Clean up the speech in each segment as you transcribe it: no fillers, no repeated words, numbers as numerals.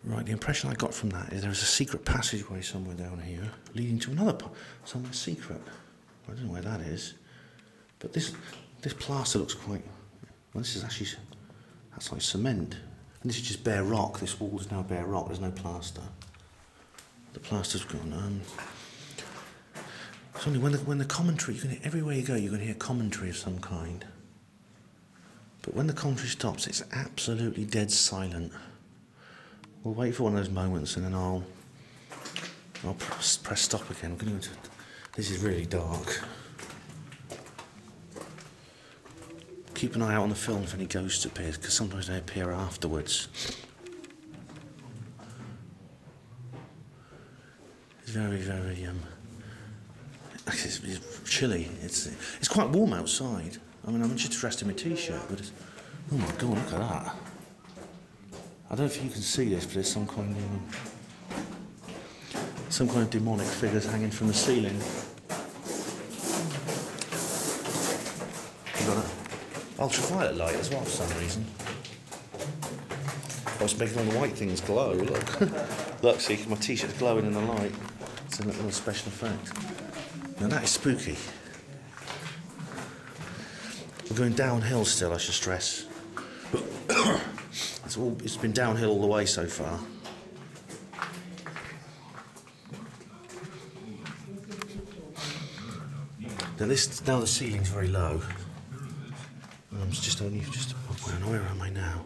Right, the impression I got from that is there's a secret passageway somewhere down here leading to another somewhere secret. I don't know where that is, but this plaster looks quite. Well, this is actually that's like cement, and this is just bare rock. This wall is now bare rock. There's no plaster. The plaster's gone. It's only when the commentary. Everywhere you go, you're going to hear commentary of some kind. But when the commentary stops, it's absolutely dead silent. We'll wait for one of those moments, and then I'll press stop again. This is really dark. Keep an eye out on the film if any ghosts appear, because sometimes they appear afterwards. It's very, very it's chilly. It's quite warm outside. I mean, I'm just dressed in my t-shirt, but it's, oh my god, look at that. I don't know if you can see this, but there's some kind of demonic figures hanging from the ceiling. You've got an ultraviolet light as well for some reason. I was making all the white things glow, look. Look, see, my t-shirt's glowing in the light. It's a little special effect. Now that is spooky. We're going downhill still, I should stress. It's been downhill all the way so far. Now the ceiling's very low. Where am I now?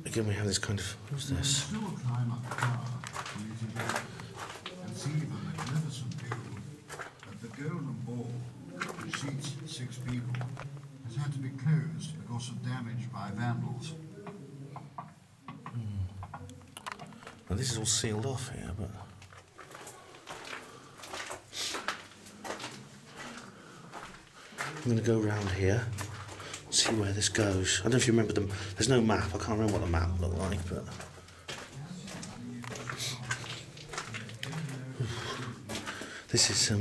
Again, we have this kind of. Who's this? And see the magnificent view that the golden ball, which seats 6 people, has had to be closed because of damage by vandals. Now this is all sealed off here, but I'm going to go around here, see where this goes. I don't know if you remember them. There's no map. I can't remember what the map looked like, but this is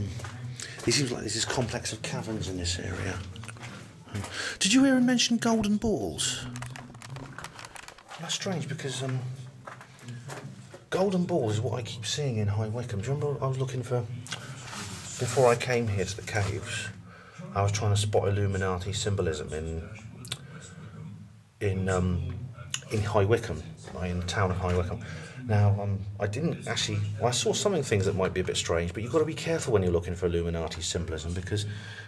it seems like there's this complex of caverns in this area. Did you hear him mention golden balls? That's strange because golden balls is what I keep seeing in High Wycombe. Do you remember I was looking for before I came here to the caves? I was trying to spot Illuminati symbolism in High Wycombe, in the town of High Wycombe. Now, I didn't actually. Well, I saw some things that might be a bit strange, but you've got to be careful when you're looking for Illuminati symbolism because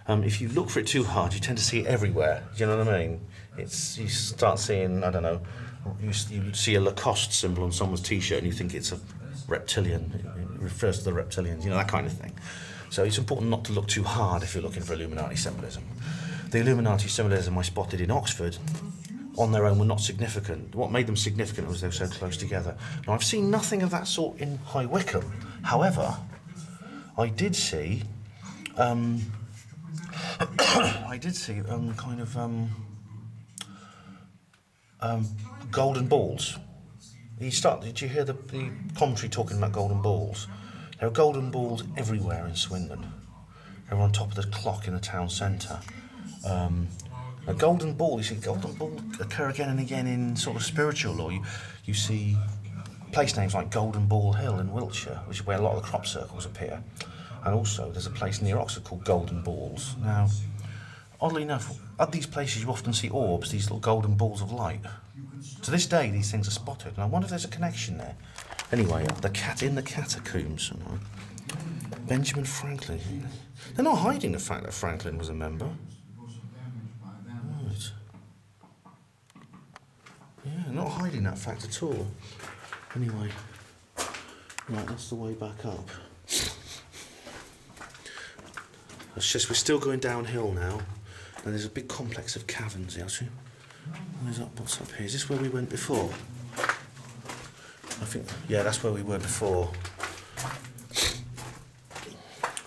if you look for it too hard, you tend to see it everywhere. Do you know what I mean? You start seeing, I don't know, you see a Lacoste symbol on someone's T-shirt and you think it's a reptilian. It refers to the reptilians, that kind of thing. So it's important not to look too hard if you're looking for Illuminati symbolism. The Illuminati symbolism I spotted in Oxford on their own were not significant. What made them significant was they were so close together. Now, I've seen nothing of that sort in High Wycombe. However, I did see golden balls. Did you hear the commentary talking about golden balls? There are golden balls everywhere in Swindon. They're on top of the clock in the town centre. A golden ball, you see golden ball occur again and again in sort of spiritual lore. You see place names like Golden Ball Hill in Wiltshire, which is where a lot of the crop circles appear. And also there's a place near Oxford called Golden Balls. Now, oddly enough, at these places you often see orbs, these little golden balls of light. To this day these things are spotted, and I wonder if there's a connection there. Anyway, in the catacombs. Benjamin Franklin. They're not hiding the fact that Franklin was a member. Right. Yeah, not hiding that fact at all. Anyway, right, that's the way back up. We're still going downhill now, and there's a big complex of caverns here. See? What's up here? Is this where we went before? I think, yeah, that's where we were before.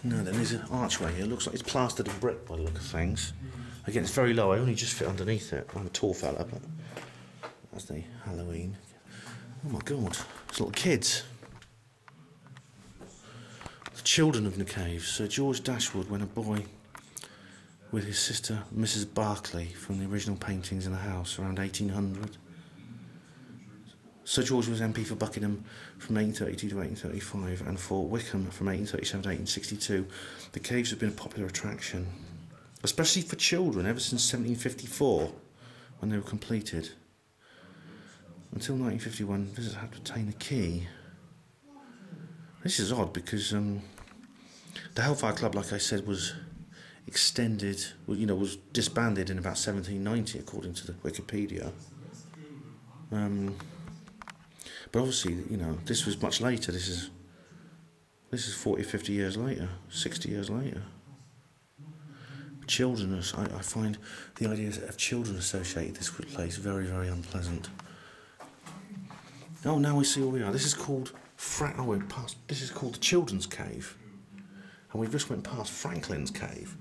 No, then there's an archway here. It looks like it's plastered in brick by the look of things. Again, it's very low. I only just fit underneath it. I'm a tall fella, but that's the Halloween. Oh my God, it's little kids. The children of the caves. Sir George Dashwood, when a boy, with his sister, Mrs. Barclay, from the original paintings in the house around 1800. Sir George was MP for Buckingham from 1832 to 1835 and for Wycombe from 1837 to 1862. The caves have been a popular attraction, especially for children, ever since 1754, when they were completed. Until 1951, visitors had to obtain a key. This is odd because the Hellfire Club, like I said, was extended, was disbanded in about 1790, according to the Wikipedia. But obviously, this was much later. This is 40, 50 years later, 60 years later. Children, I find the idea of children associated this place very, very unpleasant. Oh, now we see where we are. This is called this is called the Children's Cave, and we just went past Franklin's Cave.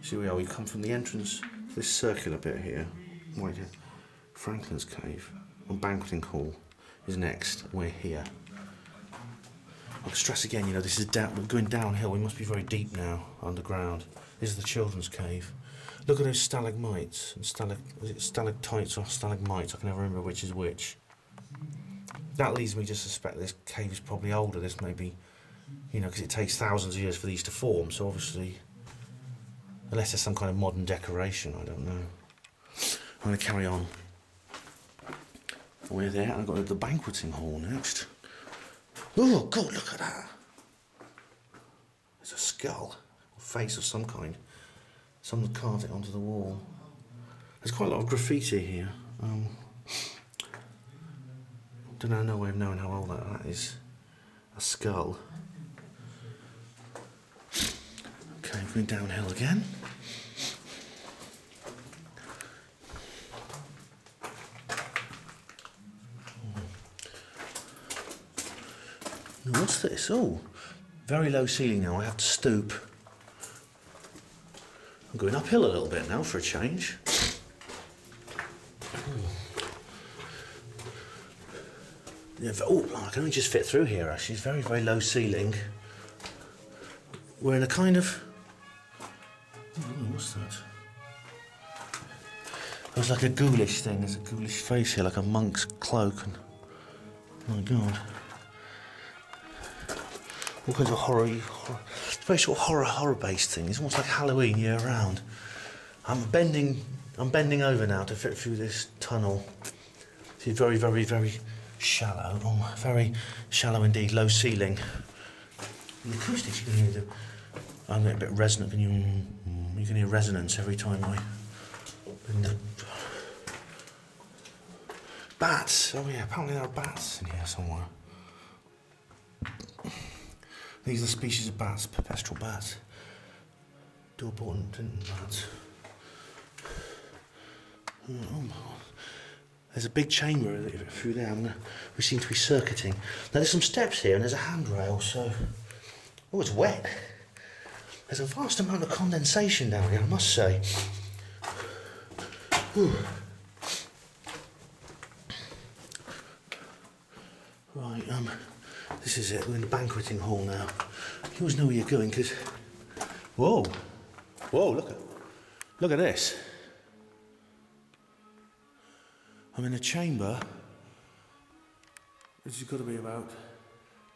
See where we are. We come from the entrance to this circular bit here. Right here. Franklin's Cave and Banqueting Hall is next. We're here. I'll stress again, this is we're going downhill. We must be very deep now, underground. This is the Children's Cave. Look at those stalagmites and stalactites or stalagmites. I can never remember which is which. That leads me to suspect this cave is probably older. This may be, because it takes thousands of years for these to form. So obviously, unless there's some kind of modern decoration, I don't know. I'm going to carry on. We're there, and I've got the banqueting hall next. Oh, God, look at that. There's a skull, or face of some kind. Someone carved it onto the wall. There's quite a lot of graffiti here. Don't know, no way of knowing how old that is. A skull. Okay, going downhill again. What's this? Oh, very low ceiling now. I have to stoop. I'm going uphill a little bit now for a change. Yeah, I can only just fit through here actually. It's very, very low ceiling. We're in a kind of... what's that? It was like a ghoulish thing. There's a ghoulish face here, like a monk's cloak. And, oh my God. All kinds of horror, very sort of horror-based thing. It's almost like Halloween year round. I'm bending over now to fit through this tunnel. It's very, very, very shallow. Oh, very shallow indeed. Low ceiling. And the acoustics, you can hear I'm getting a bit resonant. You can hear resonance every time I. Bats. Oh yeah, apparently there are bats in here somewhere. These are the species of bats, pepestral bats. Door-bottom bats. Oh my God. There's a big chamber through there. We seem to be circuiting. Now there's some steps here and there's a handrail, so... Oh, it's wet. There's a vast amount of condensation down here, I must say. Whew. Right, this is it. We're in the banqueting hall now. You always know where you're going, because... Whoa! Whoa, look at this. I'm in a chamber. This has got to be about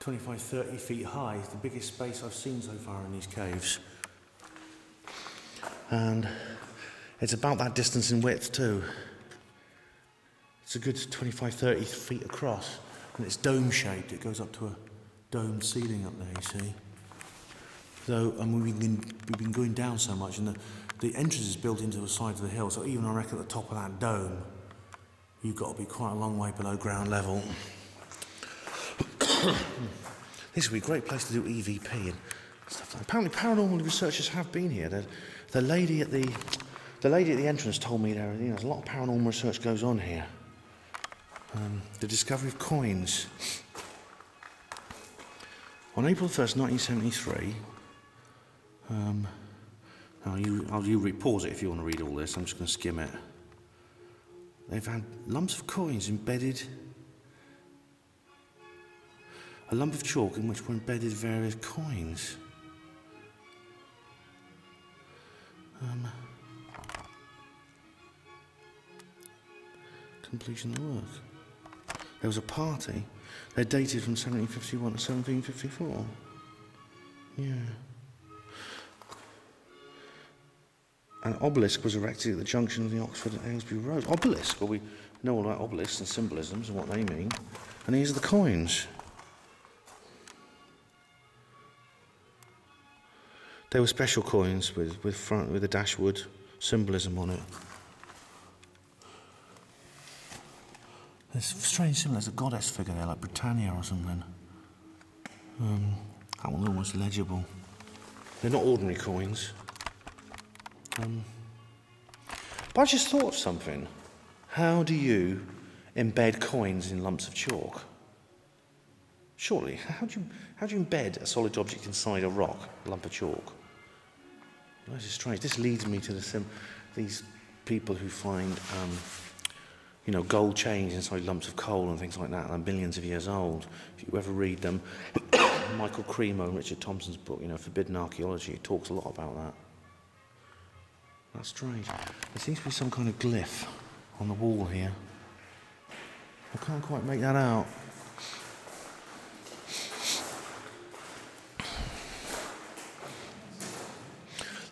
25, 30 feet high. It's the biggest space I've seen so far in these caves. And it's about that distance in width too. It's a good 25, 30 feet across. And it's dome-shaped. It goes up to a domed ceiling up there, you see. So, we've been going down so much, and the entrance is built into the side of the hill, so even I reckon at the top of that dome, you've got to be quite a long way below ground level. This would be a great place to do EVP and stuff like that. Apparently paranormal researchers have been here. The lady at the entrance told me there's a lot of paranormal research goes on here. The discovery of coins. On April 1st, 1973, you pause it if you want to read all this, I'm just going to skim it. They found lumps of coins embedded, a lump of chalk in which were embedded various coins. Completion of the work. There was a party. They're dated from 1751 to 1754. Yeah. An obelisk was erected at the junction of the Oxford and Aylesbury roads. Obelisk? Well, we know all about obelisks and symbolisms and what they mean. And these are the coins. They were special coins with the Dashwood symbolism on it. There's a strange symbol. There's a goddess figure there, like Britannia or something. That one's almost legible. They're not ordinary coins. But I just thought of something. How do you embed coins in lumps of chalk? Surely, how do you embed a solid object inside a rock, a lump of chalk? Well, this is strange. This leads me to these people who find, gold chains inside lumps of coal and things like that, and millions of years old. If you ever read them, Michael Cremo and Richard Thompson's book, Forbidden Archaeology, it talks a lot about that. That's strange. There seems to be some kind of glyph on the wall here. I can't quite make that out.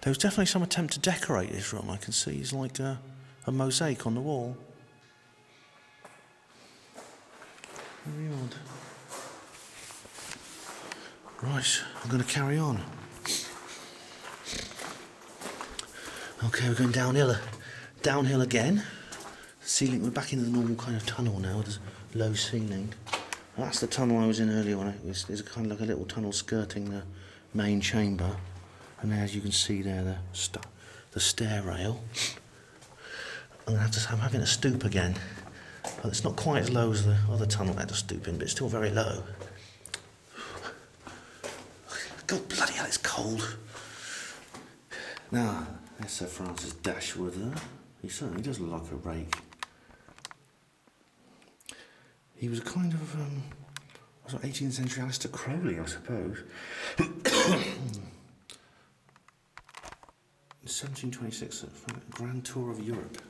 There was definitely some attempt to decorate this room. I can see it's like a mosaic on the wall. Very odd. Right, I'm going to carry on. Okay, we're going downhill again. Ceiling, we're back into the normal kind of tunnel now. There's low ceiling. And that's the tunnel I was in earlier when there's kind of like a little tunnel skirting the main chamber. And as you can see there, the stair rail. I'm having to stoop again. But it's not quite as low as the other tunnel I had to stoop in, but it's still very low. God bloody hell, it's cold. Now, there's Sir Francis Dashwood there. He certainly does look like a rake. He was a kind of 18th century Aleister Crowley, I suppose. 1726, a grand tour of Europe.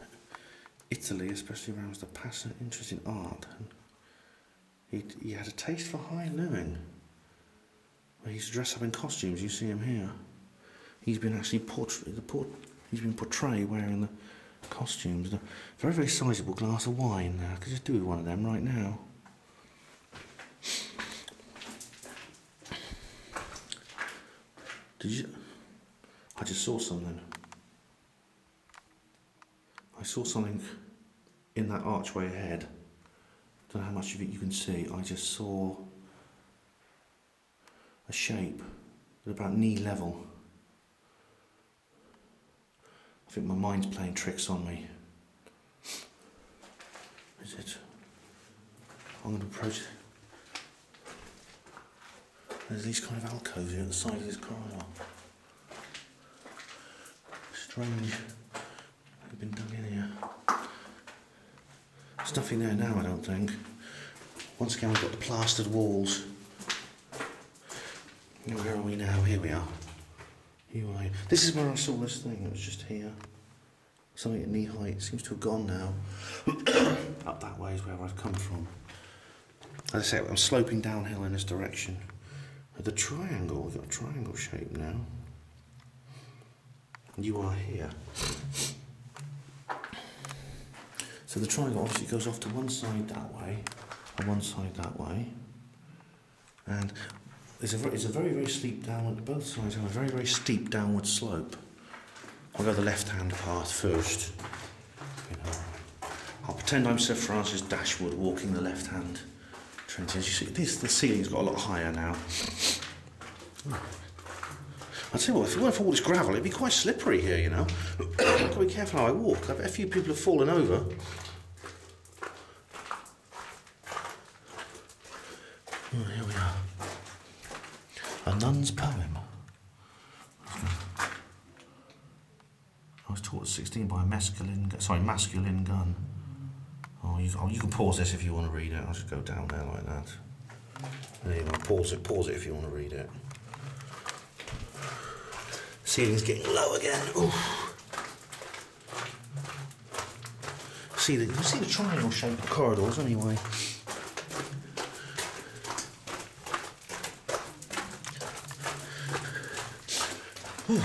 Italy, especially around the passionate interest in art. And he had a taste for high living. He used to dress up in costumes. You see him here. He's been actually portrayed wearing the costumes. A very, very sizable glass of wine. I could just do with one of them right now. I just saw something. I saw something in that archway ahead. Don't know how much of it you can see. I just saw a shape at about knee level. I think my mind's playing tricks on me. Is it? I'm going to approach it. There's these kind of alcoves here at the side of this corridor. Strange. They've been dug in here. There's nothing there now, I don't think. Once again, we've got the plastered walls. Where are we now? Here we are. This is where I saw this thing. It was just here. Something at knee height. It seems to have gone now. Up that way is where I've come from. As I say, I'm sloping downhill in this direction. The triangle, we've got a triangle shape now. And you are here. So the triangle obviously goes off to one side that way, and one side that way. And it's a very, very steep downward, both sides have a very, very steep downward slope. I'll go the left-hand path first. I'll pretend I'm Sir Francis Dashwood walking the left-hand trench. As you see, the ceiling's got a lot higher now. I'll tell you what, if it weren't for all this gravel, it'd be quite slippery here, you know. I've got to be careful how I walk. I bet a few people have fallen over. Oh, here we are. A nun's poem. I was taught at 16 by a masculine gun. Oh, you can pause this if you want to read it. I'll just go down there like that. There you go. Pause it if you want to read it. Ceiling's getting low again. Ooh. You see the triangle shaped corridors anyway. There's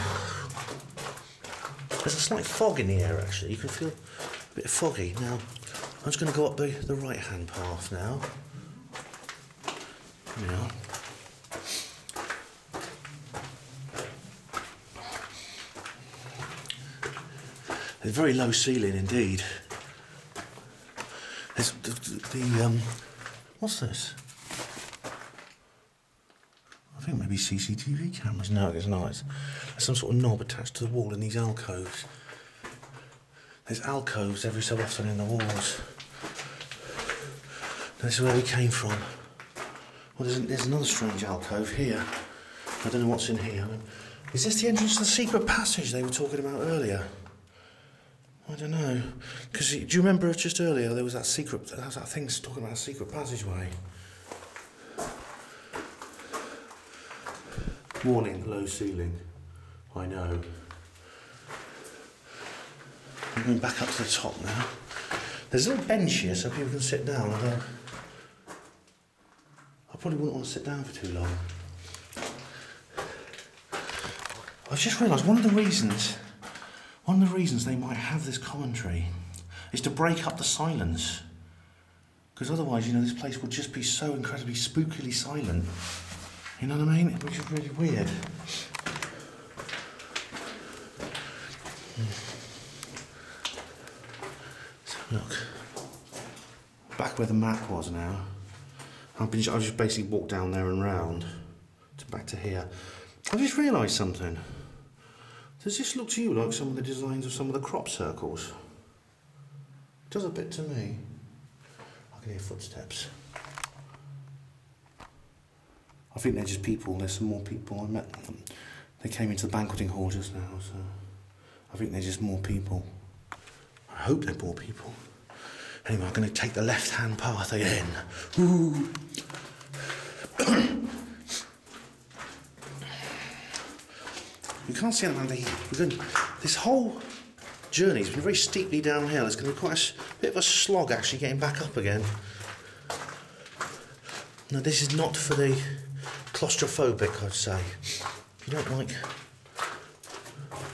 a slight fog in the air actually, you can feel a bit foggy. Now, I'm just going to go up the right hand path now. There's a very low ceiling indeed. There's what's this? I think maybe CCTV cameras. No, it's not. There's some sort of knob attached to the wall in these alcoves. There's alcoves every so often in the walls. This is where we came from. Well, there's another strange alcove here. I don't know what's in here. Is this the entrance to the secret passage they were talking about earlier? I don't know. Because do you remember just earlier there was that thing talking about a secret passageway? Warning, low ceiling. I know. I'm going back up to the top now. There's a little bench here so people can sit down. I probably wouldn't want to sit down for too long. I've just realised one of the reasons they might have this commentary is to break up the silence. Because otherwise, you know, this place would just be so incredibly spookily silent. You know what I mean? Which is really weird. So look, back where the map was now. I've just basically walked down there and round to back to here. I've just realised something. Does this look to you like some of the designs of some of the crop circles? It does a bit to me. I can hear footsteps. I think they're just people. There's some more people. I met them. They came into the banqueting hall just now, so I think they're just more people. I hope they're more people. Anyway, I'm going to take the left-hand path again. Ooh. You can't see anything here. This whole journey's been very steeply downhill. It's going to be quite a bit of a slog actually getting back up again. Now, this is not for the claustrophobic, I'd say. If you don't like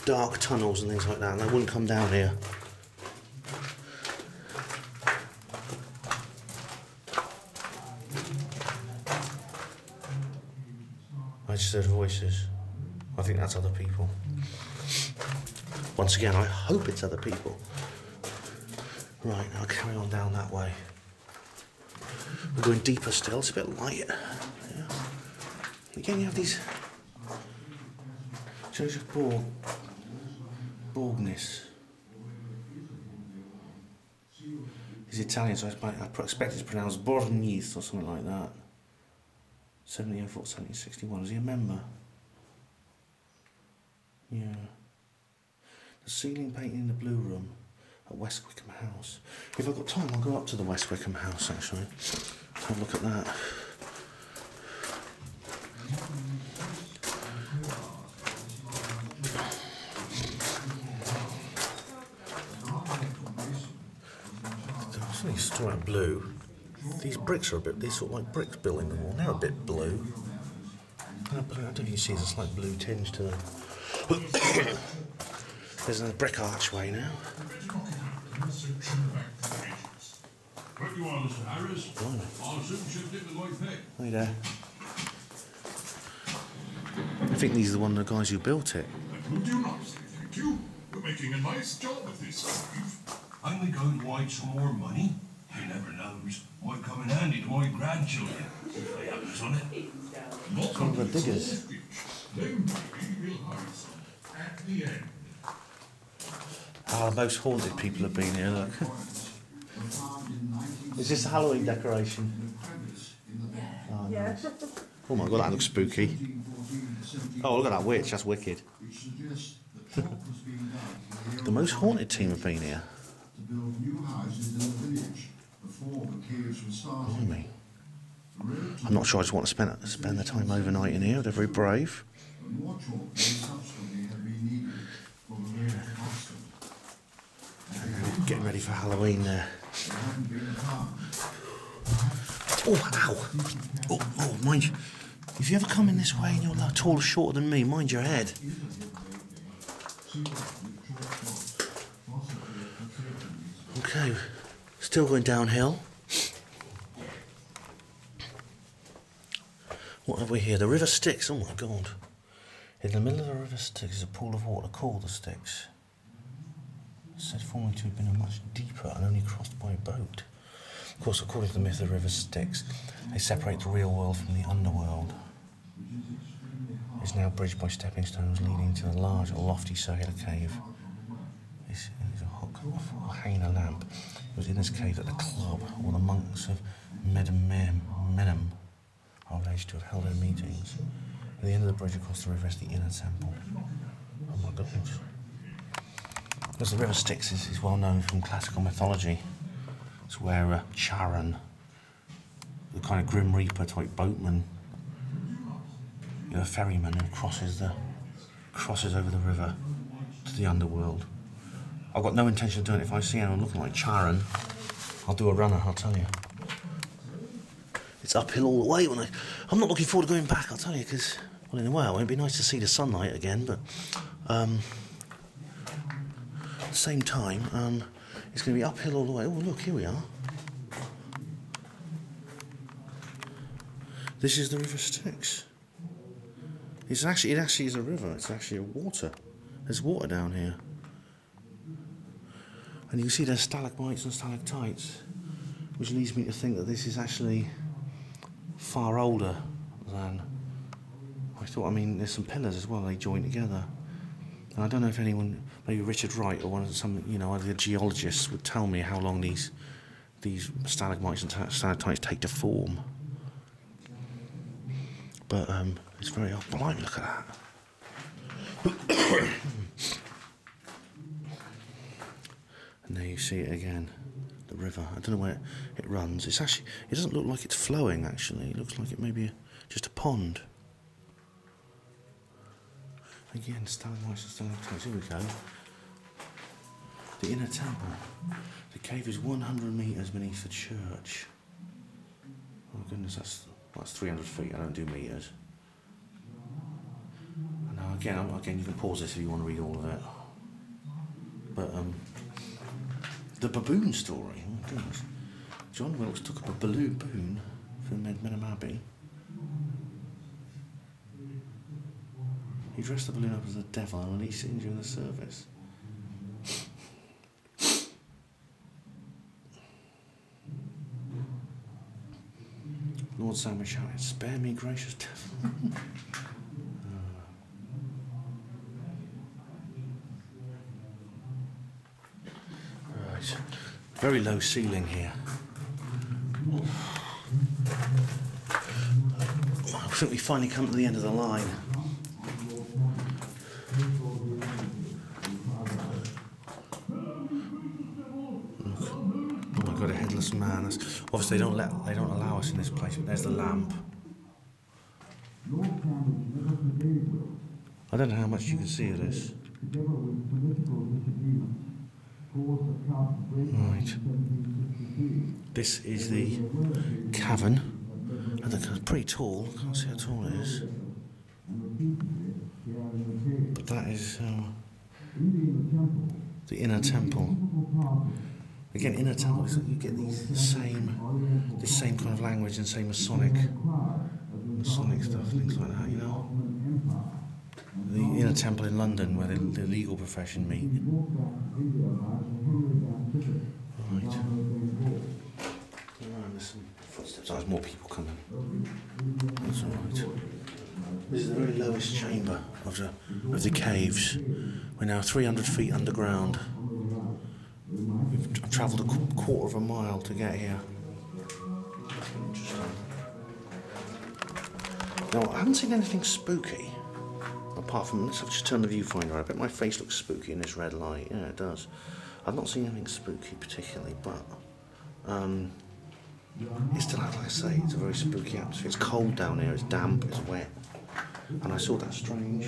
dark tunnels and things like that, then I wouldn't come down here. I just heard voices. I think that's other people. Once again, I hope it's other people. Right, I'll carry on down that way. We're going deeper still, it's a bit light. Yeah. Again, you have these... shows of baldness. He's Italian, so I expect it's pronounced Borgnese or something like that. 1704, 1761. Is he a member? Yeah. The ceiling painting in the blue room at West Wycombe House. If I've got time, I'll go up to the West Wycombe House actually. Have a look at that. Something story about blue. These bricks are a bit, these sort of like bricks built in the wall. They're a bit blue. I don't know if you see there's a slight blue tinge to them. There's a brick archway now. Where you are, Mr. Harris? I'll soon shift it with my pick. Hey there. I think these are one of the guys who built it. Would you not say thank you? We're making a nice job of this, Steve. I'm going wide some more money. You never knows. Might come in handy to my grandchildren if they happens on it. Some of the diggers. Then maybe we'll hide some at the end. Ah, the most haunted people have been here, look. Is this a Halloween decoration? Oh, nice. Oh my god, that looks spooky. Oh, look at that witch, that's wicked. The most haunted team have been here. Blimey. I'm not sure I just want to spend the time overnight in here. They're very brave. Getting ready for Halloween there. Oh, ow! Oh, mind you, if you ever come in this way and you're tall or shorter than me, mind your head. Okay, still going downhill. What have we here? The River Styx. Oh my God. In the middle of the River Styx is a pool of water called the Styx. It's said formerly to have been much deeper and only crossed by a boat. Of course, according to the myth of the River Styx, they separate the real world from the underworld. It's now bridged by stepping stones leading to a large, lofty circular cave. This is a hook hanging a lamp. It was in this cave that the club, or the monks of Menem, are alleged to have held their meetings. At the end of the bridge across the river is the inner temple. Oh my goodness. Because the River Styx is well known from classical mythology. It's where Chitern, the kind of Grim Reaper type boatman, a ferryman who crosses over the river to the underworld. I've got no intention of doing it. If I see anyone looking like Chitern, I'll do a runner, I'll tell you. It's uphill all the way. I'm not looking forward to going back, I'll tell you, because, well, in a way, it won't be nice to see the sunlight again, but at the same time, it's going to be uphill all the way. Oh, look, here we are. This is the River Styx. It actually is a river. It's actually a water. There's water down here, and you can see there's stalagmites and stalactites, which leads me to think that this is actually far older than I thought. I mean, there's some pillars as well. They join together, and I don't know if anyone, maybe Richard Wright or one of the geologists would tell me how long these stalagmites and stalactites take to form. But it's very old. Blimey, look at that. And there you see it again, the river. I don't know where it runs. It doesn't look like it's flowing, actually. It looks like it may be just a pond. Again, stalagmites and stalactites. Here we go. The inner temple. The cave is 100 metres beneath the church. Oh goodness, that's 300 feet. I don't do metres. Now again, you can pause this if you want to read all of it. But the baboon story. Oh my goodness. John Wilkes took up a baboon from Menem Abbey. He dressed the balloon up as the devil and released it during the service. Lord Sandwich shouted, "Spare me, gracious devil." Right. Very low ceiling here. I think we finally come to the end of the line. Got a headless man. Obviously, they don't allow us in this place. But there's the lamp. I don't know how much you can see of this. Right. This is the cavern. I think it's pretty tall. I can't see how tall it is. But that is the inner temple. Again, inner temple, so you get this same kind of language and same Masonic stuff, things like that, you know. The inner temple in London, where the legal profession meet. Right. There's some footsteps. There's more people coming. That's all right. This is the very lowest chamber of the caves. We're now 300 feet underground. I've travelled a quarter of a mile to get here. Now, I haven't seen anything spooky, apart from, let's just turn the viewfinder on. I bet my face looks spooky in this red light. Yeah, it does. I've not seen anything spooky particularly, but it's still, like I say, it's a very spooky atmosphere. It's cold down here, it's damp, it's wet. And I saw that strange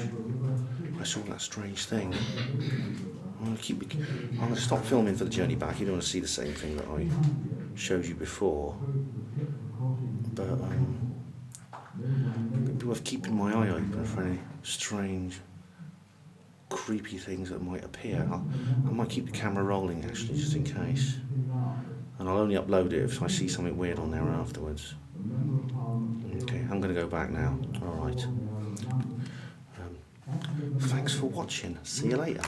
thing. I'm going to stop filming for the journey back. You don't want to see the same thing that I showed you before. But it'd be worth keeping my eye open for any strange creepy things that might appear. I might keep the camera rolling actually, just in case. And I'll only upload it if I see something weird on there afterwards. Okay, I'm going to go back now. Alright. Thanks for watching. See you later.